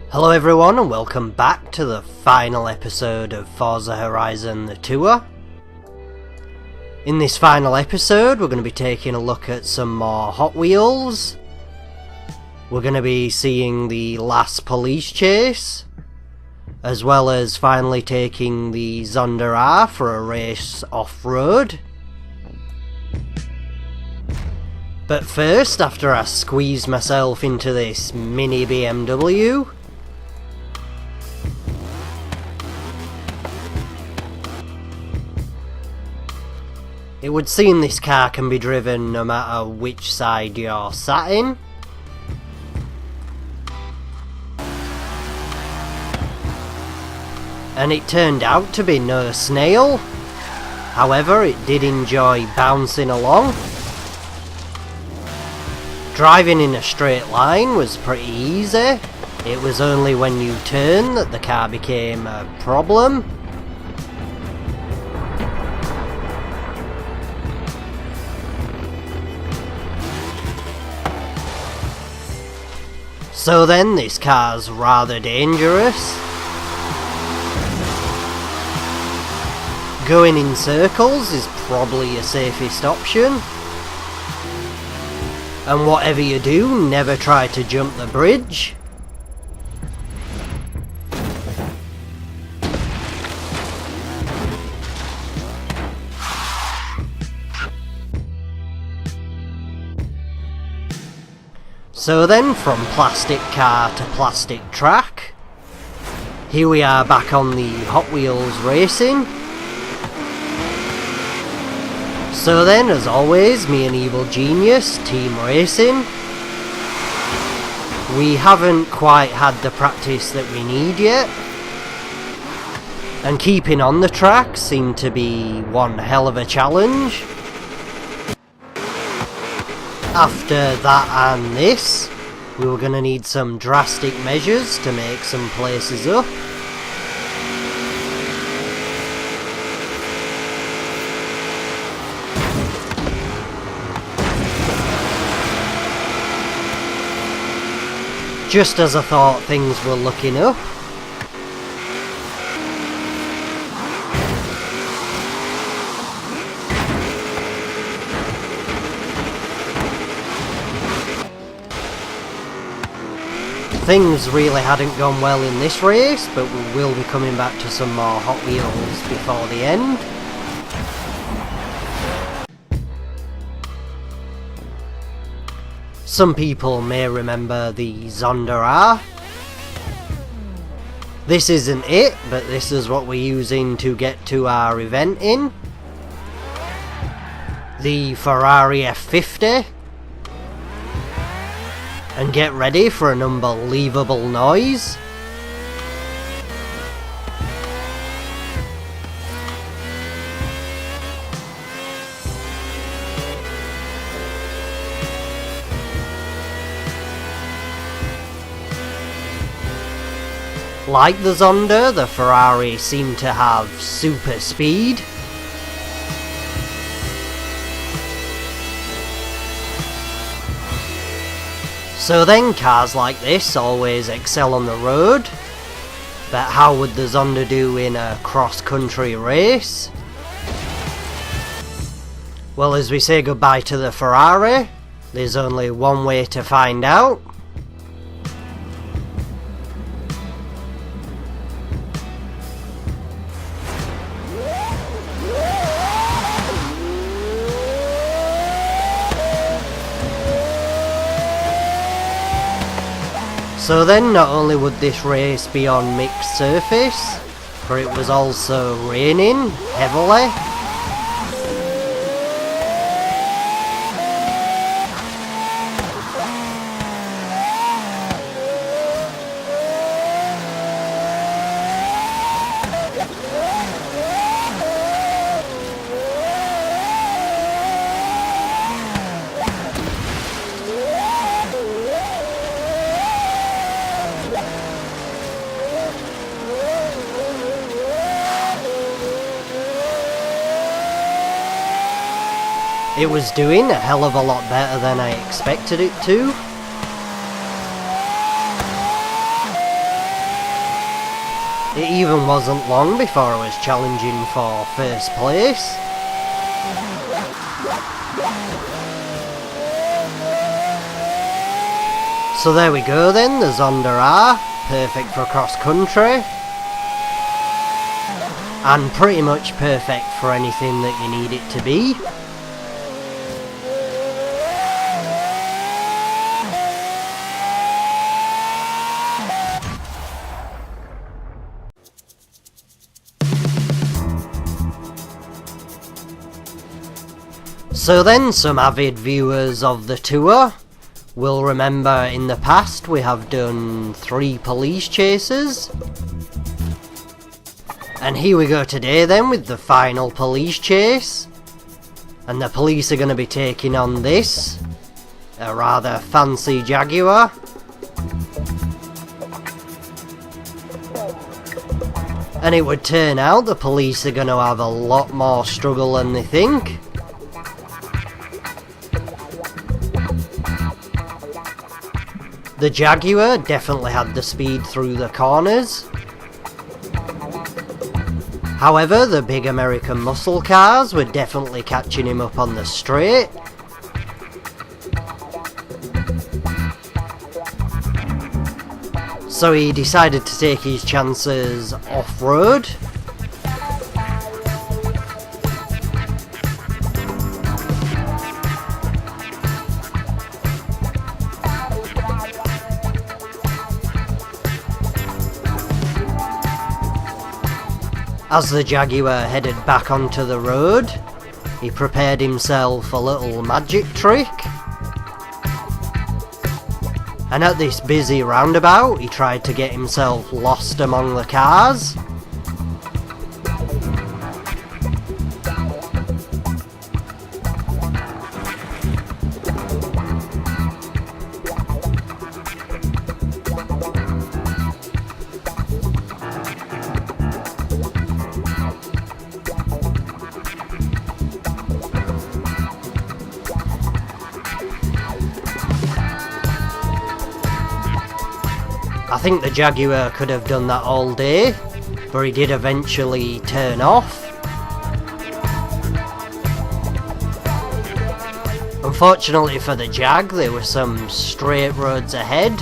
Hello everyone and welcome back to the final episode of Forza Horizon the Tour. In this final episode we're going to be taking a look at some more Hot Wheels. We're going to be seeing the last police chase, as well as finally taking the Zonda R for a race off-road. But first, after I squeeze myself into this mini BMW, it would seem this car can be driven no matter which side you're sat in. And it turned out to be no snail. However, it did enjoy bouncing along. Driving in a straight line was pretty easy. It was only when you turn that the car became a problem. So then, this car's rather dangerous. Going in circles is probably your safest option. And whatever you do, never try to jump the bridge. So then, from plastic car to plastic track, here we are back on the Hot Wheels racing. So then, as always, me and Evil Genius, team racing. We haven't quite had the practice that we need yet, and keeping on the track seemed to be one hell of a challenge. After that and this, we were going to need some drastic measures to make some places up. Just as I thought things were looking up, things really hadn't gone well in this race, but we will be coming back to some more Hot Wheels before the end. Some people may remember the Zonda R. This isn't it, but this is what we're using to get to our event in. The Ferrari F50. And get ready for an unbelievable noise. Like the Zonda, the Ferrari seemed to have super speed. So then, cars like this always excel on the road, but how would the Zonda do in a cross-country race? Well, as we say goodbye to the Ferrari, there's only one way to find out. So then, not only would this race be on mixed surface, but it was also raining heavily. It was doing a hell of a lot better than I expected it to. It even wasn't long before I was challenging for first place. So there we go then, the Zonda R, perfect for cross country. And pretty much perfect for anything that you need it to be. So then, some avid viewers of the tour will remember in the past we have done 3 police chases. And here we go today then with the final police chase. And the police are going to be taking on this, a rather fancy Jaguar. And it would turn out the police are going to have a lot more struggle than they think. The Jaguar definitely had the speed through the corners. However, the big American muscle cars were definitely catching him up on the straight. So he decided to take his chances off-road. As the Jaguar headed back onto the road, he prepared himself a little magic trick. And at this busy roundabout, he tried to get himself lost among the cars. I think the Jaguar could have done that all day, but he did eventually turn off. Unfortunately for the Jag, there were some straight roads ahead,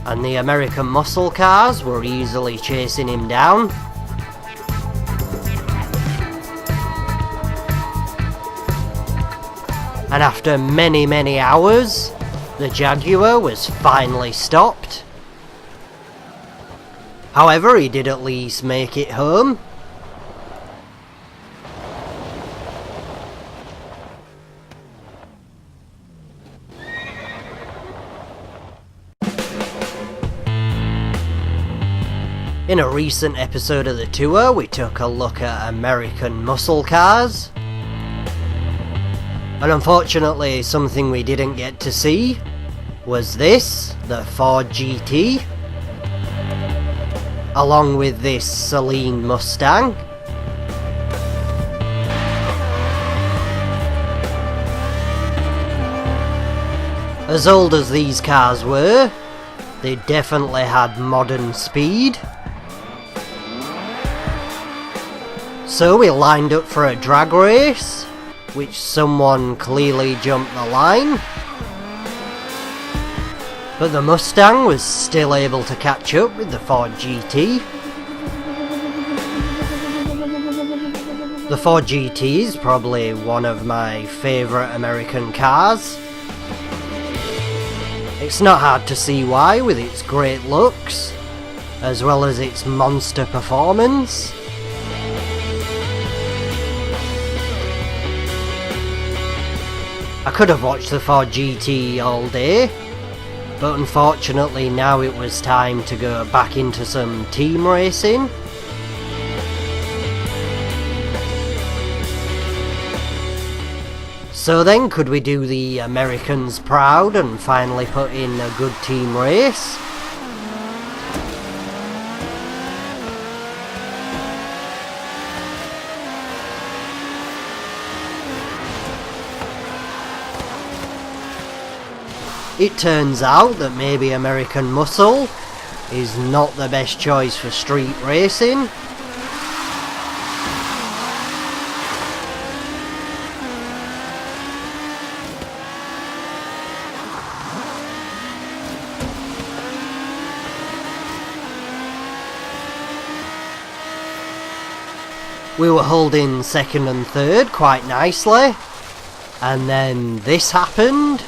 and the American muscle cars were easily chasing him down. And after many hours, the Jaguar was finally stopped. However, he did at least make it home. In a recent episode of the tour, we took a look at American muscle cars. And unfortunately, something we didn't get to see was this, the Ford GT. Along with this Celine Mustang. As old as these cars were, they definitely had modern speed. So we lined up for a drag race, which someone clearly jumped the line. But the Mustang was still able to catch up with the Ford GT. The Ford GT is probably one of my favourite American cars. It's not hard to see why, with its great looks, as well as its monster performance. I could have watched the Ford GT all day, but unfortunately now it was time to go back into some team racing. So then, could we do the Americans proud and finally put in a good team race? It turns out that maybe American Muscle is not the best choice for street racing. We were holding second and third quite nicely, and then this happened.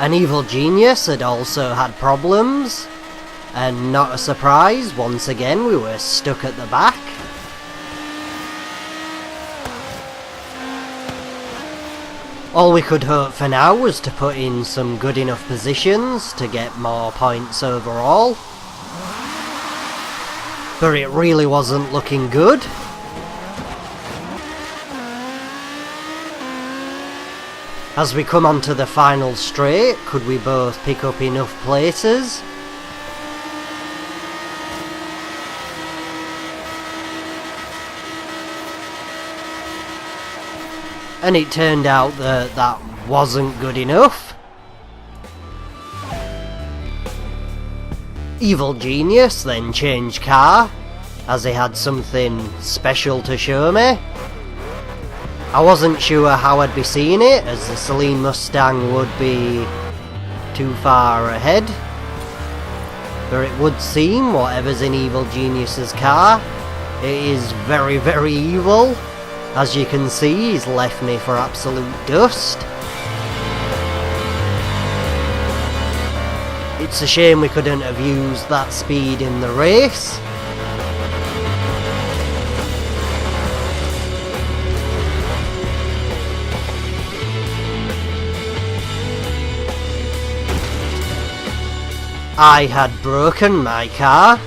An evil genius had also had problems, and not a surprise, once again we were stuck at the back. All we could hope for now was to put in some good enough positions to get more points overall. But it really wasn't looking good. As we come onto the final straight, could we both pick up enough places? And it turned out that that wasn't good enough. Evil Genius then changed car, as he had something special to show me. I wasn't sure how I'd be seeing it, as the Celine Mustang would be too far ahead. But it would seem whatever's in Evil Genius's car, it is very, very evil. As you can see, he's left me for absolute dust. It's a shame we couldn't have used that speed in the race. I had broken my car,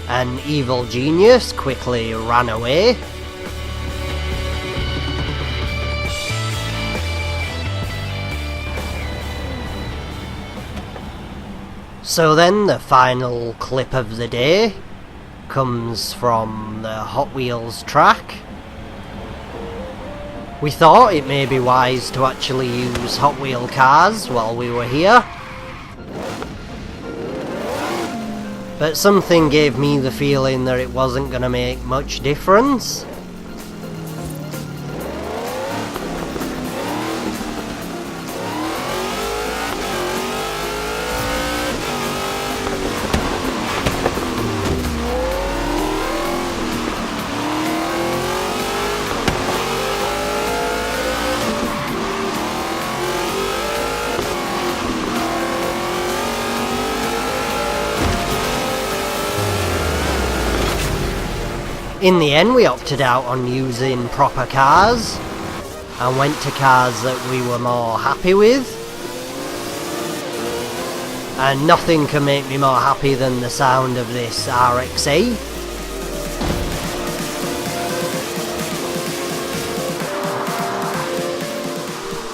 and Evil Genius quickly ran away. So then the final clip of the day comes from the Hot Wheels track. We thought it may be wise to actually use Hot Wheel cars while we were here, but something gave me the feeling that it wasn't going to make much difference. In the end, we opted out on using proper cars and went to cars that we were more happy with. And nothing can make me more happy than the sound of this RX-8.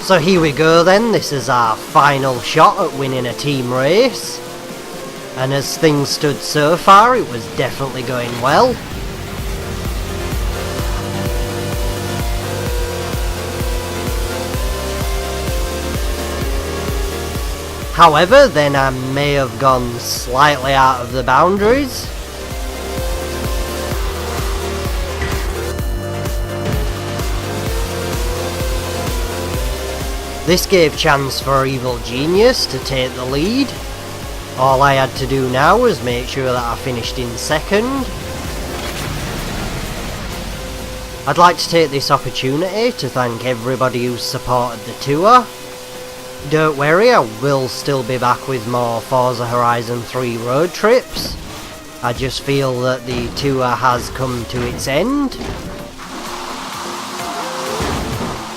So here we go then, this is our final shot at winning a team race. And as things stood so far, it was definitely going well. However, then I may have gone slightly out of the boundaries. This gave chance for Evil Genius to take the lead. All I had to do now was make sure that I finished in second. I'd like to take this opportunity to thank everybody who supported the tour. Don't worry, I will still be back with more Forza Horizon 3 road trips. I just feel that the tour has come to its end.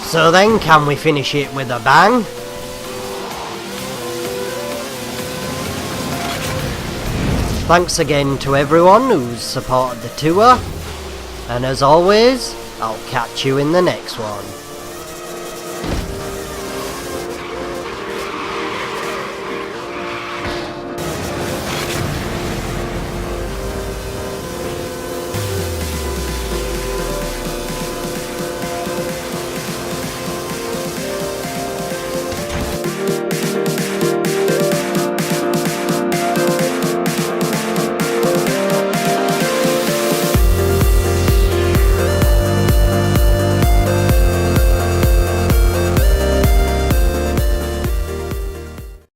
So then, can we finish it with a bang? Thanks again to everyone who's supported the tour, and as always, I'll catch you in the next one.